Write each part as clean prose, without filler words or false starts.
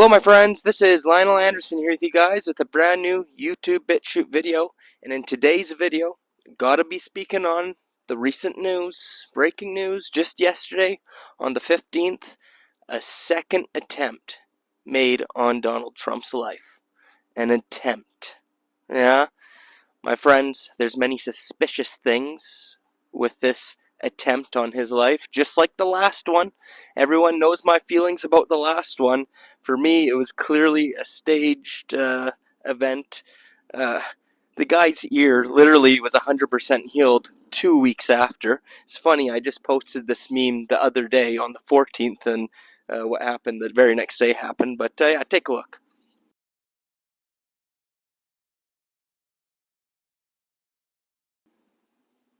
Hello my friends, this is Linol Anderson here with you guys with a brand new YouTube BitChute video, and in today's video, gotta be speaking on the recent news, breaking news just yesterday on the 15th, a second attempt made on Donald Trump's life. An attempt. Yeah, my friends, there's many suspicious things with this attempt on his life, just like the last one. Everyone knows my feelings about the last one. For me, it was clearly a staged event. The guy's ear literally was 100% healed 2 weeks after. It's funny, I just posted this meme the other day on the 14th, and what happened the very next day happened, but yeah, take a look.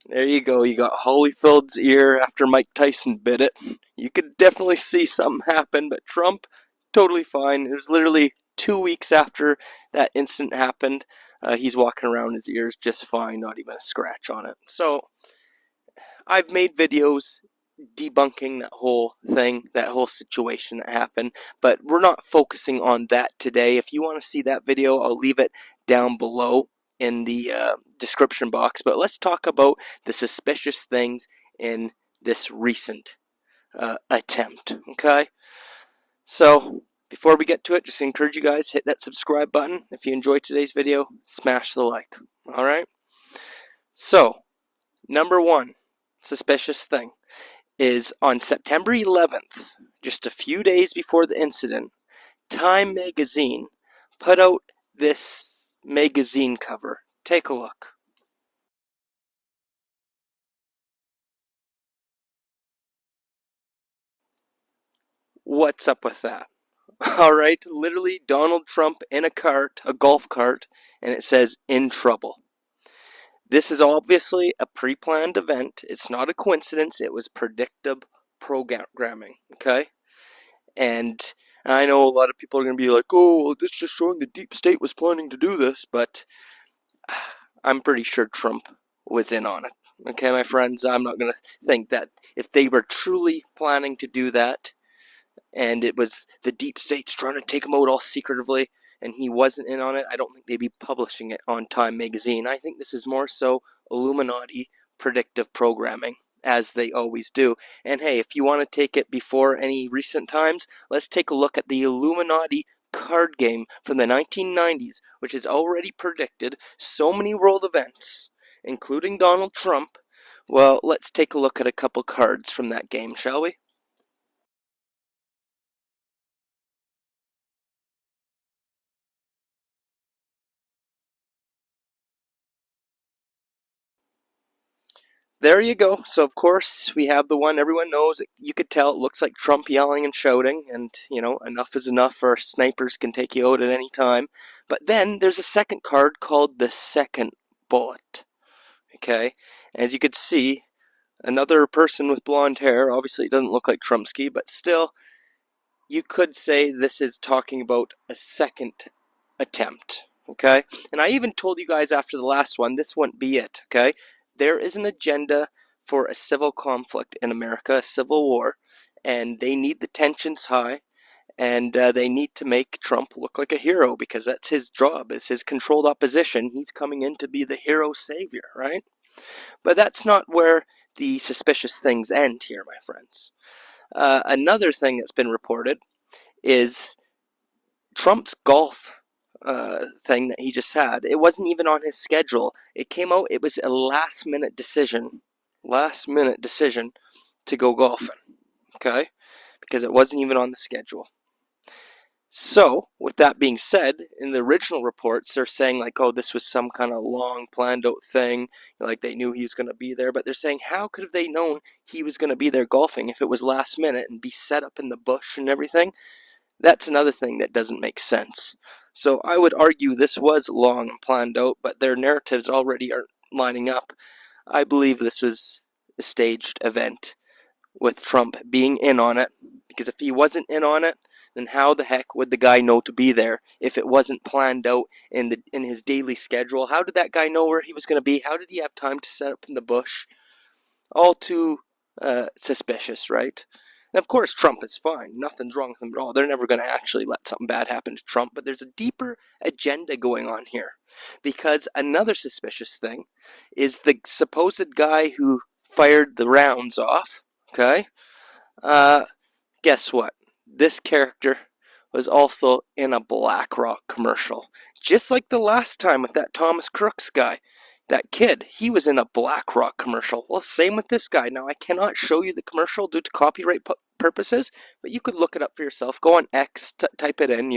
There you go, you got Holyfield's ear after Mike Tyson bit it. You could definitely see something happen, but Trump, totally fine. It was literally 2 weeks after that incident happened. He's walking around his ears just fine, not even a scratch on it. So, I've made videos debunking that whole thing, that whole situation that happened, but we're not focusing on that today. If you want to see that video, I'll leave it down below in the description box, but let's talk about the suspicious things in this recent attempt, okay? So, before we get to it, just encourage you guys, hit that subscribe button. If you enjoyed today's video, smash the like, alright? So, number one suspicious thing is on September 11th, just a few days before the incident, Time magazine put out this magazine cover. Take a look. What's up with that? Alright, literally Donald Trump in a cart, a golf cart, and it says, "In trouble." This is obviously a pre-planned event. It's not a coincidence. It was predictive programming, okay? And I know a lot of people are going to be like, oh, this is just showing the deep state was planning to do this, but I'm pretty sure Trump was in on it. Okay, my friends, I'm not going to think that if they were truly planning to do that, and it was the deep states trying to take him out all secretively, and he wasn't in on it, I don't think they'd be publishing it on Time magazine. I think this is more so Illuminati predictive programming, as they always do. And hey, if you want to take it before any recent times, let's take a look at the Illuminati card game from the 1990s, which has already predicted so many world events, including Donald Trump. Well, let's take a look at a couple cards from that game, shall we? There you go. So, of course, we have the one everyone knows. You could tell it looks like Trump yelling and shouting, and, you know, enough is enough, or snipers can take you out at any time. But then there's a second card called the Second Bullet. Okay? As you could see, another person with blonde hair. Obviously, it doesn't look like Trumpsky, but still, you could say this is talking about a second attempt. Okay? And I even told you guys after the last one, this wouldn't be it. Okay? There is an agenda for a civil conflict in America, a civil war, and they need the tensions high, and they need to make Trump look like a hero, because that's his job, is his controlled opposition. He's coming in to be the hero savior, right? But that's not where the suspicious things end here, my friends. Another thing that's been reported is Trump's golf thing that he just had. It wasn't even on his schedule. It came out, it was a last minute decision to go golfing, okay? Because it wasn't even on the schedule. So, with that being said, in the original reports, they're saying like, oh, this was some kind of long planned out thing, like they knew he was going to be there, but they're saying, how could have they known he was going to be there golfing if it was last minute and be set up in the bush and everything? That's another thing that doesn't make sense. So I would argue this was long and planned out, but their narratives already aren't lining up. I believe this was a staged event with Trump being in on it, because if he wasn't in on it, then how the heck would the guy know to be there if it wasn't planned out in his daily schedule? How did that guy know where he was going to be? How did he have time to set up in the bush? All too suspicious, right? And of course, Trump is fine. Nothing's wrong with him at all. They're never going to actually let something bad happen to Trump. But there's a deeper agenda going on here. Because another suspicious thing is the supposed guy who fired the rounds off. Okay? Guess what? This character was also in a BlackRock commercial. Just like the last time with that Thomas Crooks guy. That kid, he was in a BlackRock commercial. Well, same with this guy. Now, I cannot show you the commercial due to copyright purposes, but you could look it up for yourself. Go on X, type it in,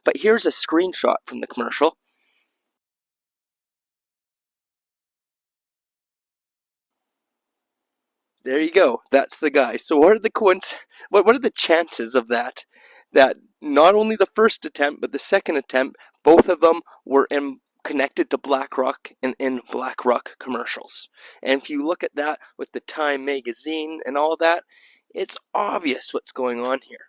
But here's a screenshot from the commercial. There you go. That's the guy. So what are the chances of that? That not only the first attempt, but the second attempt, both of them were connected to BlackRock and in BlackRock commercials. And if you look at that with the Time magazine and all that, it's obvious what's going on here.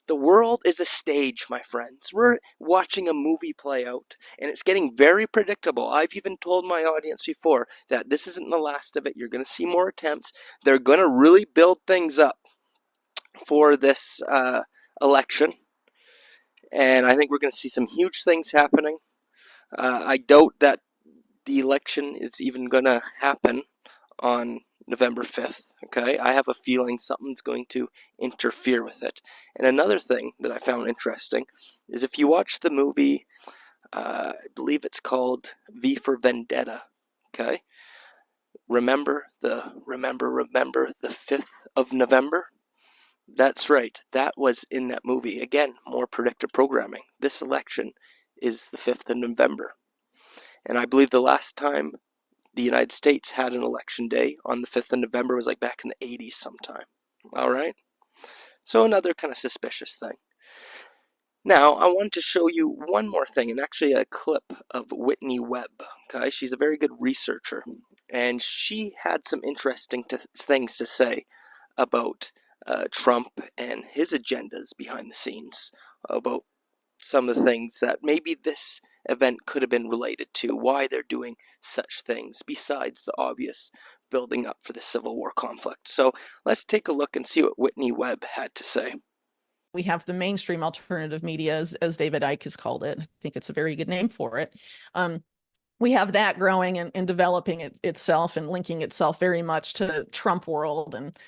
The world is a stage, my friends. We're watching a movie play out, and it's getting very predictable. I've even told my audience before that this isn't the last of it. You're going to see more attempts. They're going to really build things up for this election, and I think we're going to see some huge things happening. I doubt that the election is even going to happen on November 5th, okay? I have a feeling something's going to interfere with it. And another thing that I found interesting is if you watch the movie, I believe it's called V for Vendetta, okay? Remember the 5th of November? That's right, that was in that movie. Again, more predictive programming. This election is the 5th of November. And I believe the last time the United States had an election day on the 5th of November was like back in the 80s sometime. All right? So another kind of suspicious thing. Now, I want to show you one more thing, and actually a clip of Whitney Webb. Okay, she's a very good researcher, and she had some interesting things to say about Trump and his agendas behind the scenes, about some of the things that maybe this event could have been related to, why they're doing such things, besides the obvious building up for the Civil War conflict. So let's take a look and see what Whitney Webb had to say. We have the mainstream alternative media, as David Icke has called it. I think it's a very good name for it. We have that growing and developing itself and linking itself very much to Trump world and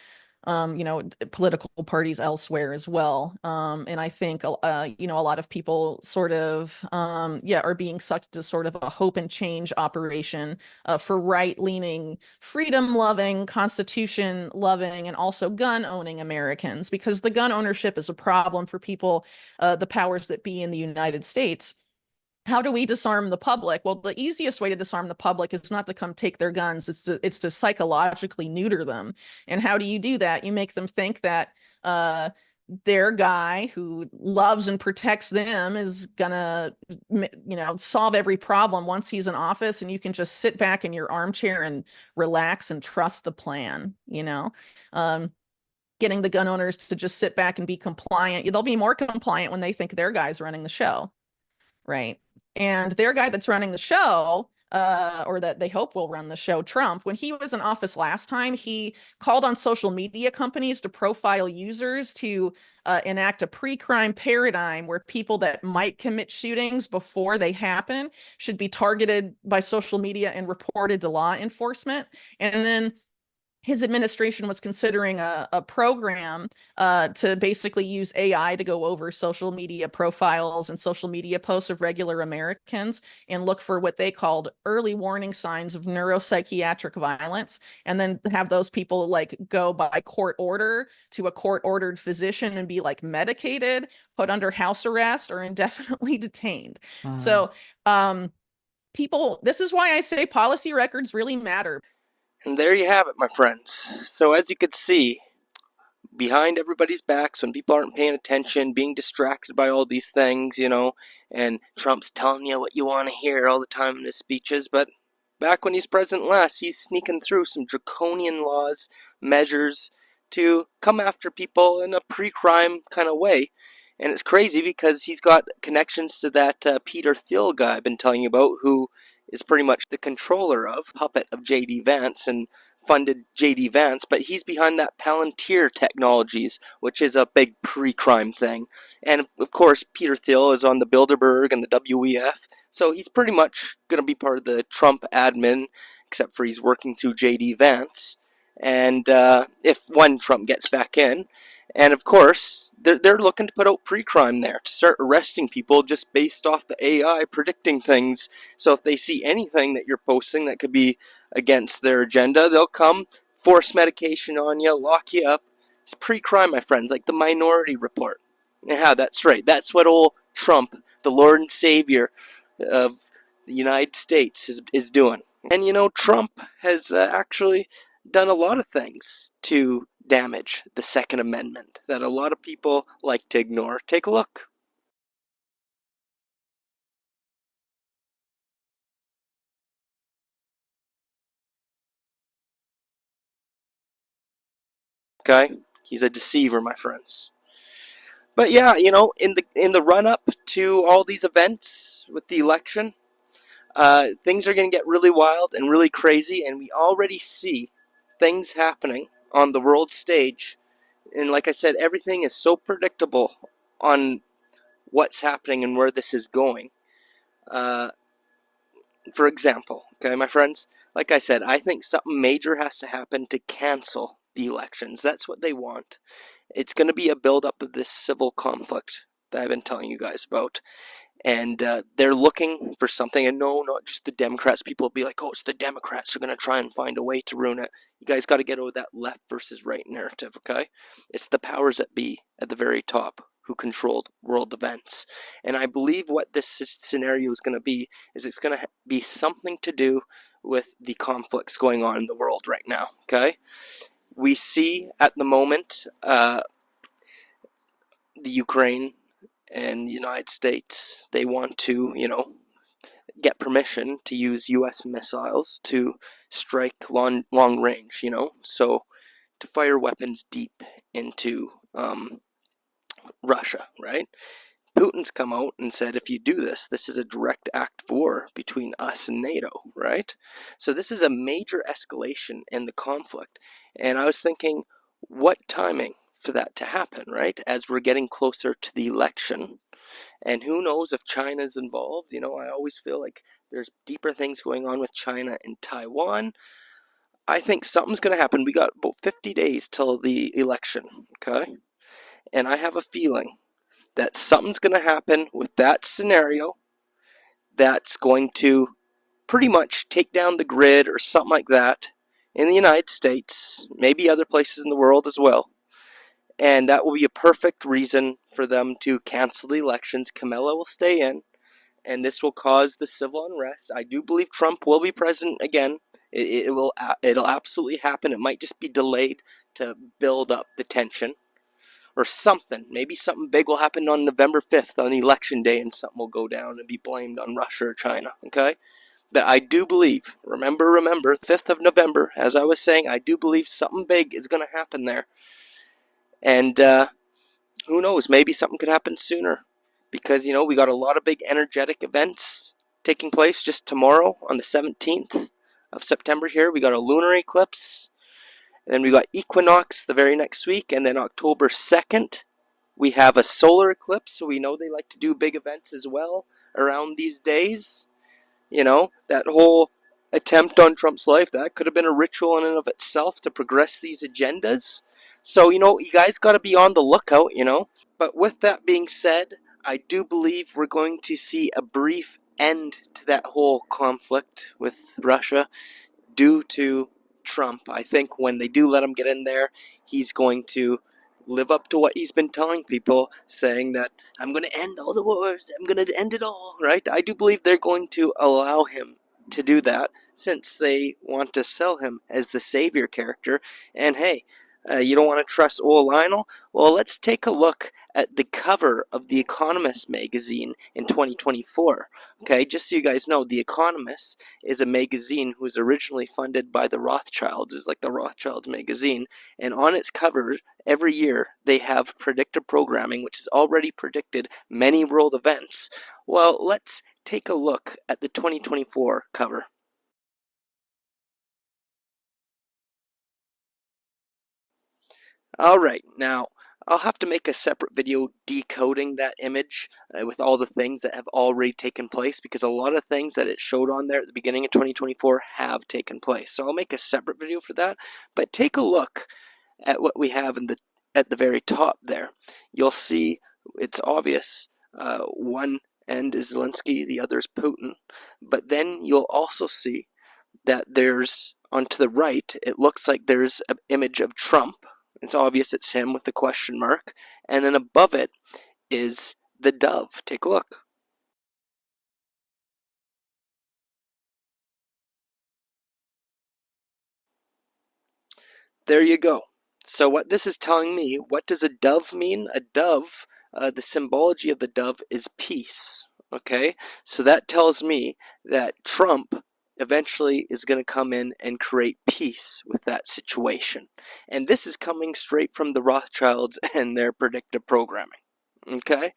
political parties elsewhere as well. And I think, a lot of people sort of, are being sucked to sort of a hope and change operation for right-leaning, freedom-loving, Constitution-loving, and also gun-owning Americans, because the gun ownership is a problem for people, the powers that be in the United States. How do we disarm the public? Well, the easiest way to disarm the public is not to come take their guns. It's to psychologically neuter them. And how do you do that? You make them think that their guy who loves and protects them is gonna, solve every problem once he's in office, and you can just sit back in your armchair and relax and trust the plan. Getting the gun owners to just sit back and be compliant. They'll be more compliant when they think their guy's running the show, right? And their guy that's running the show, or that they hope will run the show, Trump, when he was in office last time, he called on social media companies to profile users to enact a pre-crime paradigm where people that might commit shootings before they happen should be targeted by social media and reported to law enforcement. And then his administration was considering a program to basically use AI to go over social media profiles and social media posts of regular Americans and look for what they called early warning signs of neuropsychiatric violence, and then have those people go by court order to a court-ordered physician and be medicated, put under house arrest, or indefinitely detained. So this is why I say policy records really matter. And there you have it, my friends. So as you could see, behind everybody's backs, when people aren't paying attention, being distracted by all these things, and Trump's telling you what you want to hear all the time in his speeches, but back when he's president last, he's sneaking through some draconian laws, measures to come after people in a pre-crime kind of way. And it's crazy because he's got connections to that Peter Thiel guy I've been telling you about, who is pretty much the controller of, puppet of J.D. Vance, and funded J.D. Vance, but he's behind that Palantir Technologies, which is a big pre-crime thing. And of course, Peter Thiel is on the Bilderberg and the WEF, so he's pretty much going to be part of the Trump admin, except for he's working through J.D. Vance. And if one Trump gets back in, and of course, they're looking to put out pre-crime there to start arresting people just based off the AI predicting things. So if they see anything that you're posting that could be against their agenda, they'll come, force medication on you, lock you up. It's pre-crime, my friends, like the Minority Report. Yeah, that's right. That's what old Trump, the Lord and Savior of the United States, is doing. And Trump has actually done a lot of things to damage the Second Amendment that a lot of people like to ignore. Take a look. Okay? He's a deceiver, my friends. But yeah, in the run up to all these events with the election, things are going to get really wild and really crazy, and we already see things happening on the world stage. And like I said, everything is so predictable on what's happening and where this is going. Uh, for example, okay, my friends, like I said, I think something major has to happen to cancel the elections. That's what they want. It's going to be a buildup of this civil conflict that I've been telling you guys about. And they're looking for something. And no, not just the Democrats. People will be like, oh, it's the Democrats. They're going to try and find a way to ruin it. You guys got to get over that left versus right narrative, okay? It's the powers that be at the very top who controlled world events. And I believe what this scenario is going to be is it's going to be something to do with the conflicts going on in the world right now, okay? We see at the moment the Ukraine and the United States, they want to, get permission to use U.S. missiles to strike long range, so to fire weapons deep into Russia, right? Putin's come out and said, if you do this, this is a direct act of war between us and NATO, right? So this is a major escalation in the conflict. And I was thinking, what timing for that to happen, right? As we're getting closer to the election. And who knows if China's involved. I always feel like there's deeper things going on with China and Taiwan. I think something's going to happen. We got about 50 days till the election, okay? And I have a feeling that something's going to happen with that scenario that's going to pretty much take down the grid or something like that in the United States, maybe other places in the world as well. And that will be a perfect reason for them to cancel the elections. Kamala will stay in, and this will cause the civil unrest. I do believe Trump will be president again. It'll absolutely happen. It might just be delayed to build up the tension or something. Maybe something big will happen on November 5th on election day, and something will go down and be blamed on Russia or China, okay? But I do believe, remember, 5th of November, as I was saying, I do believe something big is going to happen there. And who knows, maybe something could happen sooner. Because, we got a lot of big energetic events taking place just tomorrow on the 17th of September here. We got a lunar eclipse. And then we got equinox the very next week. And then October 2nd, we have a solar eclipse. So we know they like to do big events as well around these days. That whole attempt on Trump's life, that could have been a ritual in and of itself to progress these agendas. So, you guys got to be on the lookout. But with that being said, I do believe we're going to see a brief end to that whole conflict with Russia due to Trump. I think when they do let him get in there, he's going to live up to what he's been telling people, saying that I'm going to end all the wars, I'm going to end it all, right? I do believe they're going to allow him to do that since they want to sell him as the savior character. And hey, you don't want to trust old Lionel? Well, let's take a look at the cover of The Economist magazine in 2024. Okay, just so you guys know, The Economist is a magazine who was originally funded by the Rothschilds. It's like the Rothschild magazine. And on its cover, every year, they have predictive programming, which has already predicted many world events. Well, let's take a look at the 2024 cover. Alright, now I'll have to make a separate video decoding that image with all the things that have already taken place, because a lot of things that it showed on there at the beginning of 2024 have taken place. So I'll make a separate video for that, but take a look at what we have at the very top there. You'll see it's obvious. One end is Zelensky, the other is Putin, but then you'll also see that there's, on to the right, it looks like there's an image of Trump. It's obvious it's him with the question mark. And then above it is the dove. Take a look. There you go. So what this is telling me, what does a dove mean? A dove, the symbology of the dove is peace. Okay? So that tells me that Trump eventually is going to come in and create peace with that situation. And this is coming straight from the Rothschilds and their predictive programming. Okay?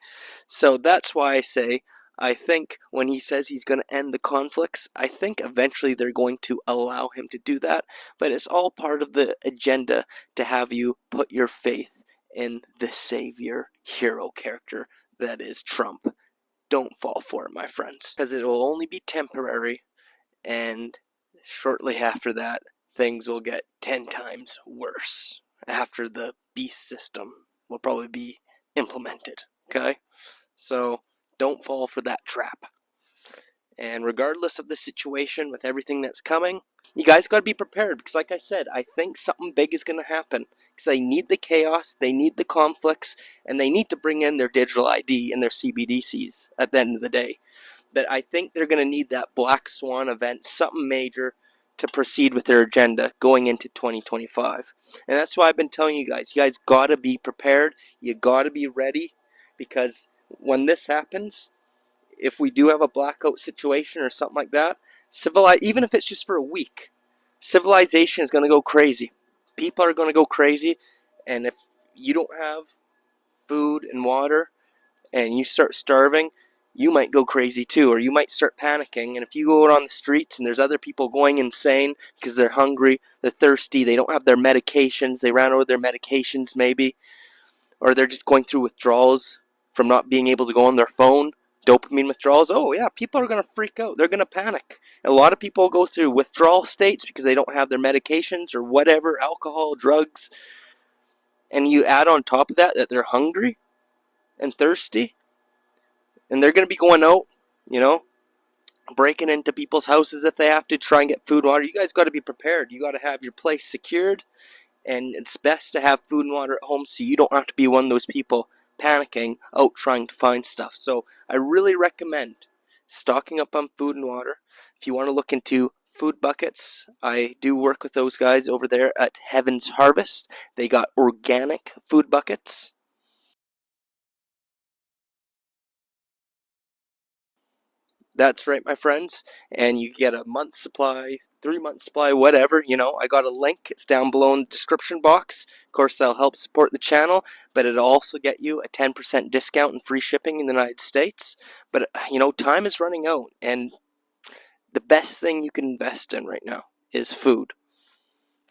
So that's why I say, I think when he says he's going to end the conflicts, I think eventually they're going to allow him to do that. But it's all part of the agenda to have you put your faith in the savior hero character that is Trump. Don't fall for it, my friends, because it will only be temporary, and shortly after that, things will get 10 times worse after the beast system will probably be implemented. Okay? So don't fall for that trap. And regardless of the situation with everything that's coming, you guys got to be prepared, because like I said, I think something big is going to happen, because they need the chaos, they need the conflicts, and they need to bring in their digital ID and their CBDCs at the end of the day. But I think they're going to need that black swan event, something major, to proceed with their agenda going into 2025. And that's why I've been telling you guys got to be prepared, you got to be ready, because when this happens, if we do have a blackout situation or something like that, even if it's just for a week, civilization is going to go crazy. People are going to go crazy, and if you don't have food and water and you start starving, you might go crazy too, or you might start panicking. And if you go out on the streets and there's other people going insane because they're hungry, they're thirsty, they don't have their medications, they ran out of their medications maybe, or they're just going through withdrawals from not being able to go on their phone, dopamine withdrawals, oh yeah, people are going to freak out. They're going to panic. A lot of people go through withdrawal states because they don't have their medications or whatever, alcohol, drugs. And you add on top of that they're hungry and thirsty, and they're going to be going out, you know, breaking into people's houses if they have to try and get food and water. You guys got to be prepared. You got to have your place secured, and it's best to have food and water at home so you don't have to be one of those people panicking out trying to find stuff. So I really recommend stocking up on food and water. If you want to look into food buckets, I do work with those guys over there at Heaven's Harvest. They got organic food buckets. That's right, my friends. And you get a month's supply, 3 months supply, whatever. You know, I got a link. It's down below in the description box. Of course, that'll help support the channel, but it'll also get you a 10% discount and free shipping in the United States. But, you know, time is running out, and the best thing you can invest in right now is food.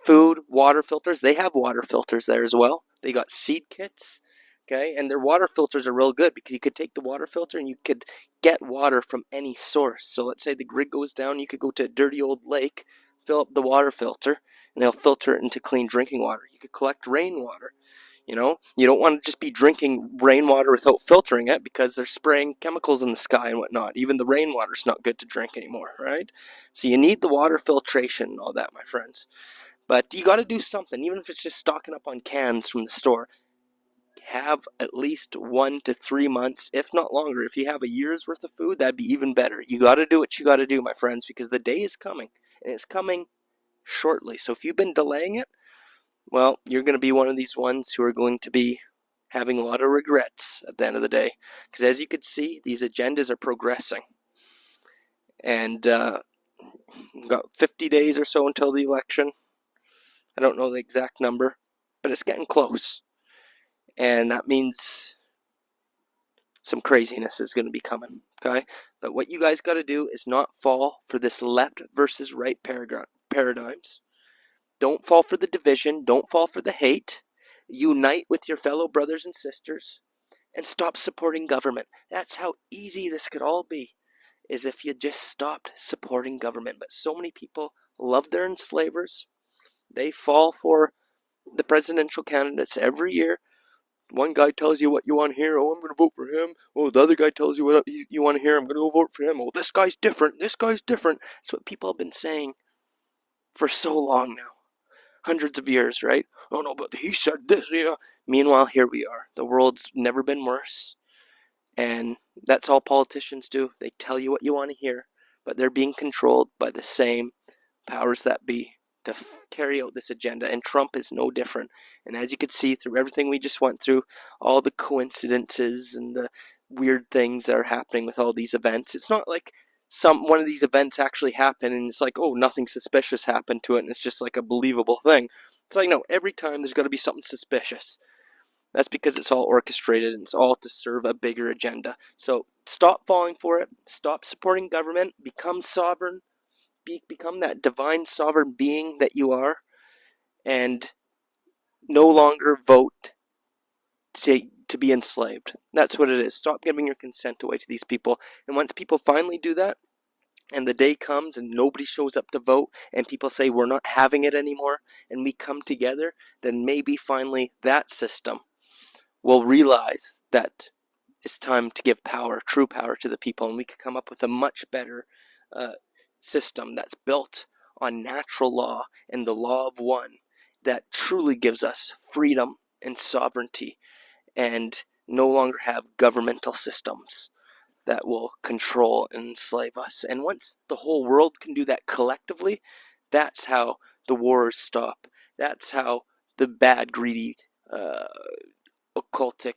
Food, water filters. They have water filters there as well. They got seed kits. Okay, and their water filters are real good, because you could take the water filter and you could get water from any source. So let's say the grid goes down, you could go to a dirty old lake, fill up the water filter, and they'll filter it into clean drinking water. You could collect rainwater. You know, you don't want to just be drinking rainwater without filtering it, because they're spraying chemicals in the sky and whatnot. Even the rainwater's not good to drink anymore, right? So you need the water filtration and all that, my friends. But you got to do something, even if it's just stocking up on cans from the store. Have at least 1 to 3 months, if not longer. If you have a year's worth of food, that'd be even better. You got to do what you got to do, my friends, because the day is coming, and it's coming shortly. So if you've been delaying it, well, you're going to be one of these ones who are going to be having a lot of regrets at the end of the day. Because as you can see, these agendas are progressing. And we've got 50 days or so until the election. I don't know the exact number, but it's getting close. And that means some craziness is going to be coming, okay? But what you guys got to do is not fall for this left versus right paradigms. Don't fall for the division. Don't fall for the hate. Unite with your fellow brothers and sisters and stop supporting government. That's how easy this could all be, is if you just stopped supporting government. But so many people love their enslavers. They fall for the presidential candidates every year. One guy tells you what you want to hear. Oh, I'm going to vote for him. Oh, the other guy tells you what you want to hear. I'm going to go vote for him. Oh, this guy's different. This guy's different. That's what people have been saying for so long now. Hundreds of years, right? Oh, no, but he said this. Yeah. Meanwhile, here we are. The world's never been worse. And that's all politicians do. They tell you what you want to hear, but they're being controlled by the same powers that be to carry out this agenda. And Trump is no different. And as you can see through everything we just went through, all the coincidences and the weird things that are happening with all these events, it's not like one of these events actually happened and it's like, oh, nothing suspicious happened to it and it's just like a believable thing. It's like, no, every time there's got to be something suspicious. That's because it's all orchestrated and it's all to serve a bigger agenda. So stop falling for it. Stop supporting government. Become sovereign. Become that divine sovereign being that you are. And no longer vote to be enslaved. That's what it is. Stop giving your consent away to these people. And once people finally do that, and the day comes and nobody shows up to vote, and people say we're not having it anymore, and we come together, then maybe finally that system will realize that it's time to give power, true power, to the people, and we could come up with a much better system that's built on natural law and the law of one that truly gives us freedom and sovereignty, and no longer have governmental systems that will control and enslave us. And once the whole world can do that collectively, that's how the wars stop. That's how the bad, greedy, occultic,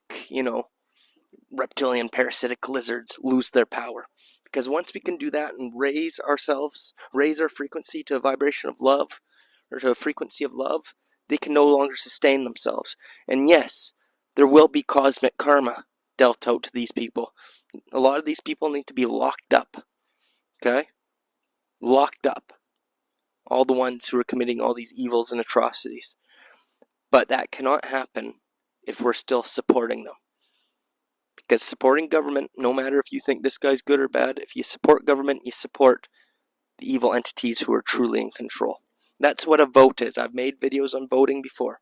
reptilian parasitic lizards lose their power. Because once we can do that and raise ourselves, raise our frequency to a vibration of love, or to a frequency of love, they can no longer sustain themselves. And yes, there will be cosmic karma dealt out to these people. A lot of these people need to be locked up. Okay? Locked up. All the ones who are committing all these evils and atrocities. But that cannot happen if we're still supporting them. Because supporting government, no matter if you think this guy's good or bad, if you support government, you support the evil entities who are truly in control. That's what a vote is. I've made videos on voting before.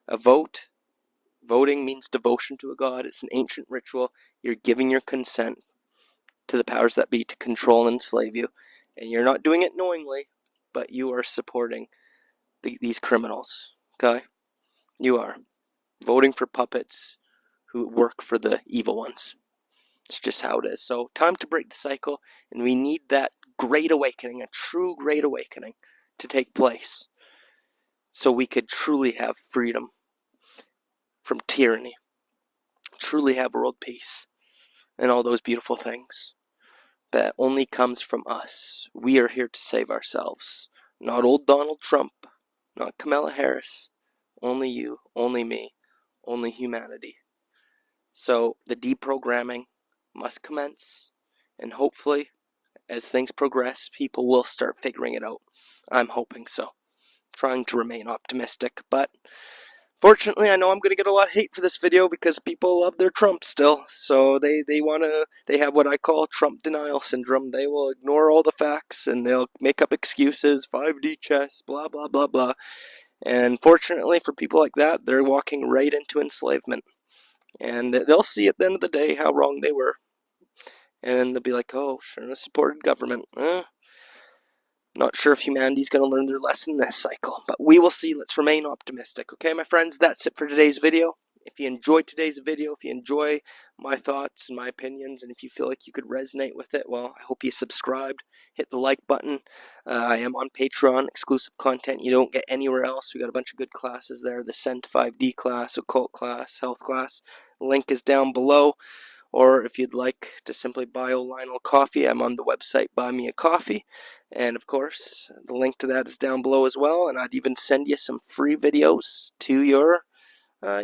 A voting means devotion to a god. It's an ancient ritual. You're giving your consent to the powers that be to control and enslave you. And you're not doing it knowingly, but you are supporting these criminals. Okay? You are. Voting for puppets who work for the evil ones. It's just how it is. So time to break the cycle, and we need that great awakening, a true great awakening, to take place, so we could truly have freedom from tyranny, truly have world peace, and all those beautiful things that only comes from us. We are here to save ourselves. Not old Donald Trump, not Kamala Harris. Only you, only me, only humanity. So the deprogramming must commence, and hopefully, as things progress, people will start figuring it out. I'm hoping so. Trying to remain optimistic, but fortunately, I know I'm going to get a lot of hate for this video because people love their Trump still. So they have what I call Trump denial syndrome. They will ignore all the facts and they'll make up excuses, 5D chess, blah, blah, blah, blah. And fortunately for people like that, they're walking right into enslavement. And they'll see at the end of the day how wrong they were. And they'll be like, oh, shouldn't have supported government. Not sure if humanity's going to learn their lesson this cycle, but we will see. Let's remain optimistic. Okay, my friends, that's it for today's video. If you enjoyed today's video, if you enjoy my thoughts and my opinions, and if you feel like you could resonate with it, well, I hope you subscribed, hit the like button. I am on Patreon, exclusive content you don't get anywhere else. We got a bunch of good classes there, the Send to 5D class, occult class, health class. Link is down below. Or if you'd like to simply buy Linol coffee, I'm on the website Buy Me a Coffee. And of course, the link to that is down below as well. And I'd even send you some free videos to your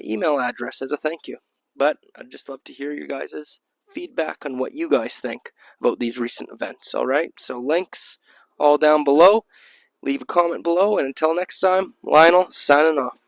email address as a thank you. But I'd just love to hear your guys' feedback on what you guys think about these recent events. Alright, so links all down below. Leave a comment below. And until next time, Linol signing off.